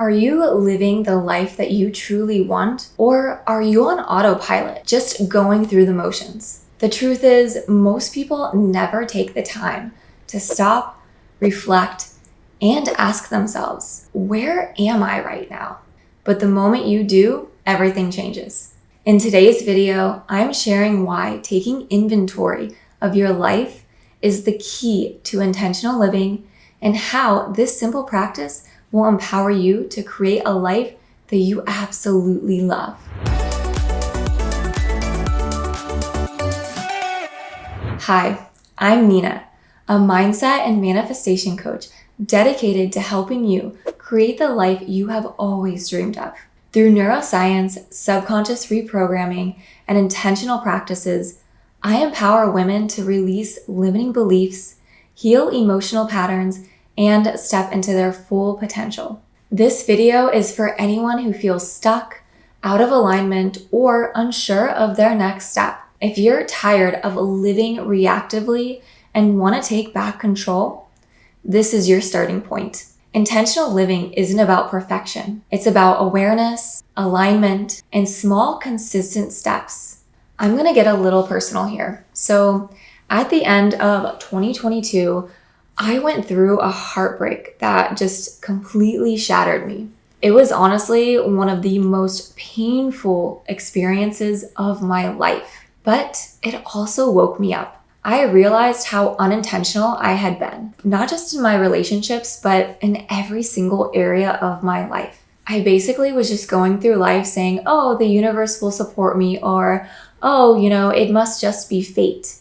Are you living the life that you truly want, or are you on autopilot, just going through the motions? The truth is, most people never take the time to stop, reflect, and ask themselves, where am I right now? But the moment you do, everything changes. In today's video, I'm sharing why taking inventory of your life is the key to intentional living and how this simple practice will empower you to create a life that you absolutely love. Hi, I'm Nina, a mindset and manifestation coach dedicated to helping you create the life you have always dreamed of. Through neuroscience, subconscious reprogramming, and intentional practices, I empower women to release limiting beliefs, heal emotional patterns, and step into their full potential. This video is for anyone who feels stuck, out of alignment, or unsure of their next step. If you're tired of living reactively and want to take back control, this is your starting point. Intentional living isn't about perfection. It's about awareness, alignment, and small, consistent steps. I'm going to get a little personal here. So at the end of 2022, I went through a heartbreak that just completely shattered me. It was honestly one of the most painful experiences of my life, but it also woke me up. I realized how unintentional I had been, not just in my relationships, but in every single area of my life. I basically was just going through life saying, oh, the universe will support me, or, oh, it must just be fate.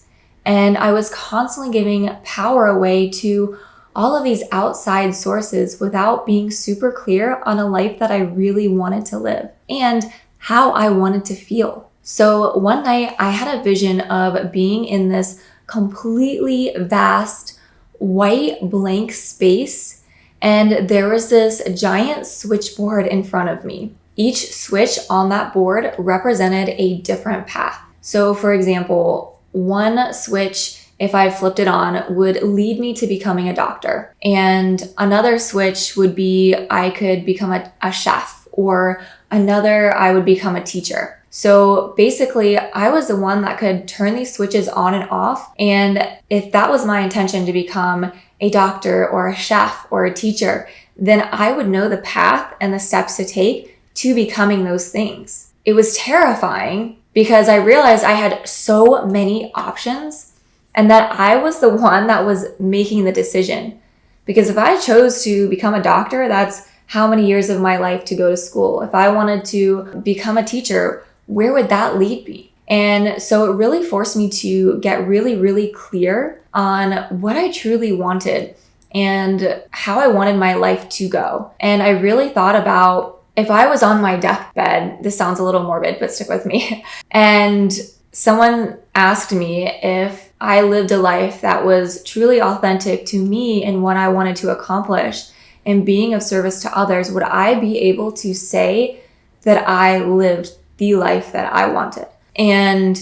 And I was constantly giving power away to all of these outside sources without being super clear on a life that I really wanted to live and how I wanted to feel. So one night I had a vision of being in this completely vast white blank space, and there was this giant switchboard in front of me. Each switch on that board represented a different path. So for example, one switch, if I flipped it on, would lead me to becoming a doctor. And another switch would be I could become a chef, or another I would become a teacher. So basically, I was the one that could turn these switches on and off. And if that was my intention to become a doctor or a chef or a teacher, then I would know the path and the steps to take to becoming those things. It was terrifying because I realized I had so many options and that I was the one that was making the decision. Because if I chose to become a doctor, that's how many years of my life to go to school. If I wanted to become a teacher, where would that lead me? And so it really forced me to get really, really clear on what I truly wanted and how I wanted my life to go. And I really thought about, if I was on my deathbed, this sounds a little morbid, but stick with me, and someone asked me if I lived a life that was truly authentic to me and what I wanted to accomplish and being of service to others, would I be able to say that I lived the life that I wanted? And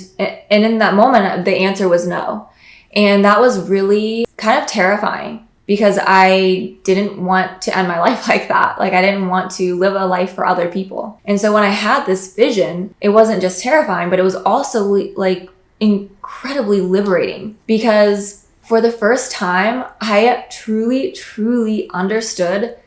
in that moment, the answer was no. And that was really kind of terrifying because I didn't want to end my life like that. Like, I didn't want to live a life for other people. And so when I had this vision, it wasn't just terrifying, but it was also like incredibly liberating, because for the first time, I truly, truly understood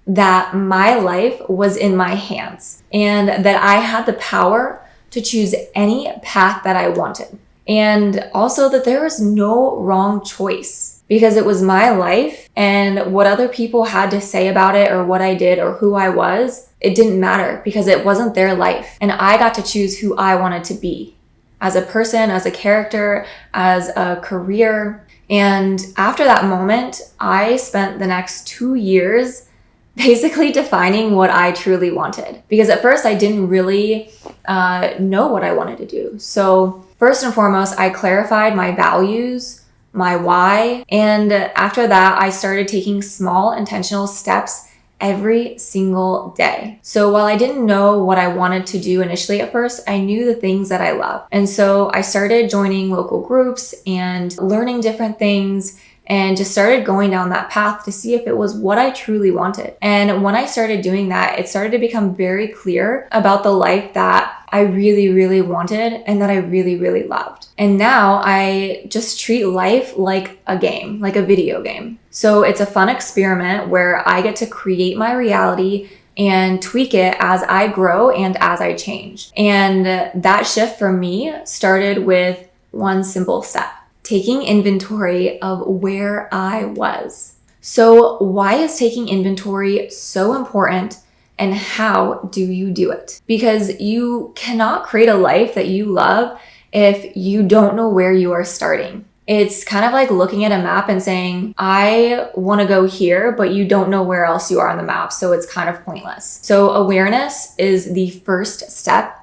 that my life was in my hands and that I had the power to choose any path that I wanted. And also that there was no wrong choice, because it was my life, and what other people had to say about it or what I did or who I was, it didn't matter because it wasn't their life. And I got to choose who I wanted to be as a person, as a character, as a career. And after that moment, I spent the next 2 years basically defining what I truly wanted. Because at first I didn't really know what I wanted to do. So first and foremost, I clarified my values, my why. And after that, I started taking small intentional steps every single day. So while I didn't know what I wanted to do initially at first, I knew the things that I love. And so I started joining local groups and learning different things and just started going down that path to see if it was what I truly wanted. And when I started doing that, it started to become very clear about the life that I really, really wanted and that I really, really loved. And now I just treat life like a game, like a video game. So it's a fun experiment where I get to create my reality and tweak it as I grow and as I change. And that shift for me started with one simple step: taking inventory of where I was. So why is taking inventory so important, and how do you do it? Because you cannot create a life that you love if you don't know where you are starting. It's kind of like looking at a map and saying, I want to go here, but you don't know where else you are on the map, so it's kind of pointless. So awareness is the first step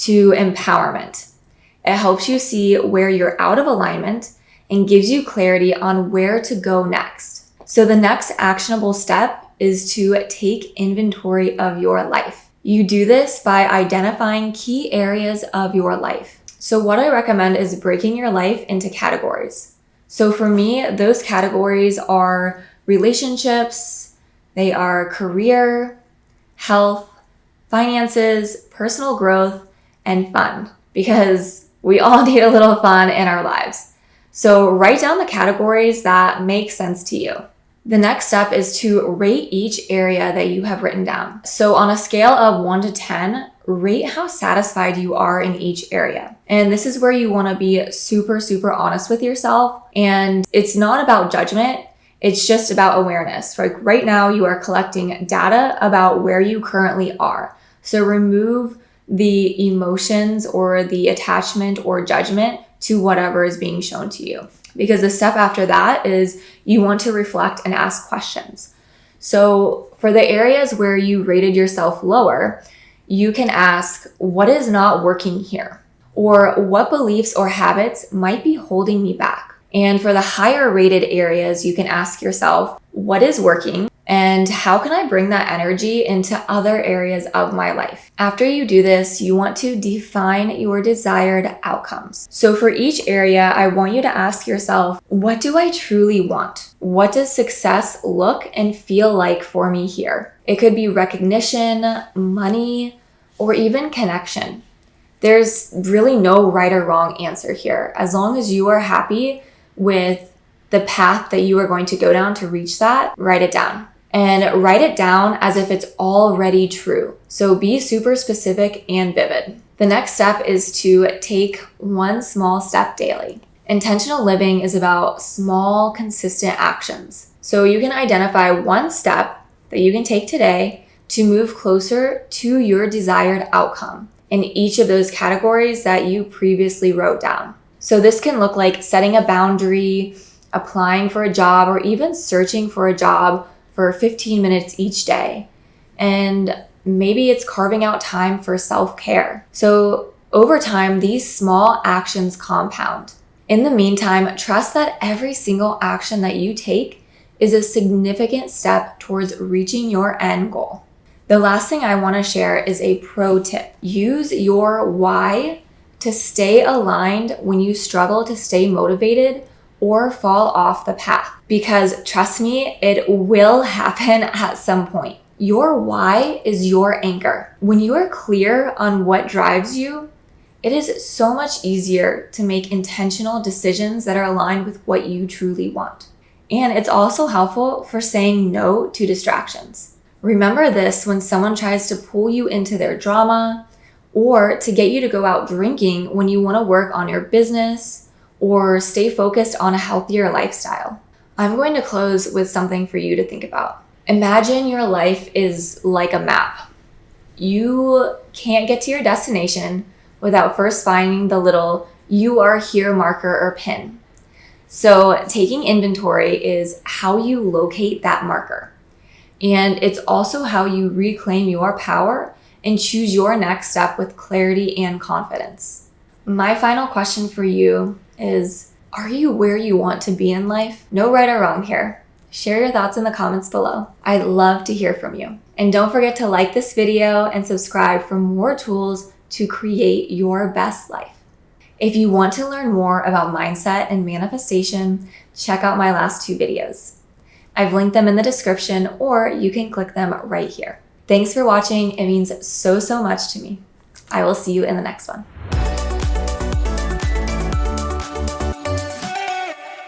to empowerment. It helps you see where you're out of alignment and gives you clarity on where to go next. So the next actionable step is to take inventory of your life. You do this by identifying key areas of your life. So what I recommend is breaking your life into categories. So for me, those categories are relationships, they are career, health, finances, personal growth, and fun, because we all need a little fun in our lives. So write down the categories that make sense to you. The next step is to rate each area that you have written down. So on a scale of 1 to 10, rate how satisfied you are in each area. And this is where you want to be super, super honest with yourself. And it's not about judgment. It's just about awareness. Like right now, you are collecting data about where you currently are. So remove the emotions or the attachment or judgment to whatever is being shown to you. Because the step after that is you want to reflect and ask questions. So for the areas where you rated yourself lower, you can ask, what is not working here? Or what beliefs or habits might be holding me back? And for the higher rated areas, you can ask yourself, what is working? And how can I bring that energy into other areas of my life? After you do this, you want to define your desired outcomes. So for each area, I want you to ask yourself, what do I truly want? What does success look and feel like for me here? It could be recognition, money, or even connection. There's really no right or wrong answer here. As long as you are happy with the path that you are going to go down to reach that, write it down. And write it down as if it's already true. So be super specific and vivid. The next step is to take one small step daily. Intentional living is about small, consistent actions. So you can identify one step that you can take today to move closer to your desired outcome in each of those categories that you previously wrote down. So this can look like setting a boundary, applying for a job, or even searching for a job for 15 minutes each day. And maybe it's carving out time for self-care. So over time, these small actions compound. In the meantime, trust that every single action that you take is a significant step towards reaching your end goal. The last thing I want to share is a pro tip. Use your why to stay aligned when you struggle to stay motivated or fall off the path. Because trust me, it will happen at some point. Your why is your anchor. When you are clear on what drives you, it is so much easier to make intentional decisions that are aligned with what you truly want. And it's also helpful for saying no to distractions. Remember this when someone tries to pull you into their drama or to get you to go out drinking when you want to work on your business or stay focused on a healthier lifestyle. I'm going to close with something for you to think about. Imagine your life is like a map. You can't get to your destination without first finding the little "you are here" marker or pin. So taking inventory is how you locate that marker. And it's also how you reclaim your power and choose your next step with clarity and confidence. My final question for you is, are you where you want to be in life? No right or wrong here. Share your thoughts in the comments below. I'd love to hear from you. And don't forget to like this video and subscribe for more tools to create your best life. If you want to learn more about mindset and manifestation, check out my last 2 videos. I've linked them in the description, or you can click them right here. Thanks for watching. It means so much to me. I will see you in the next one.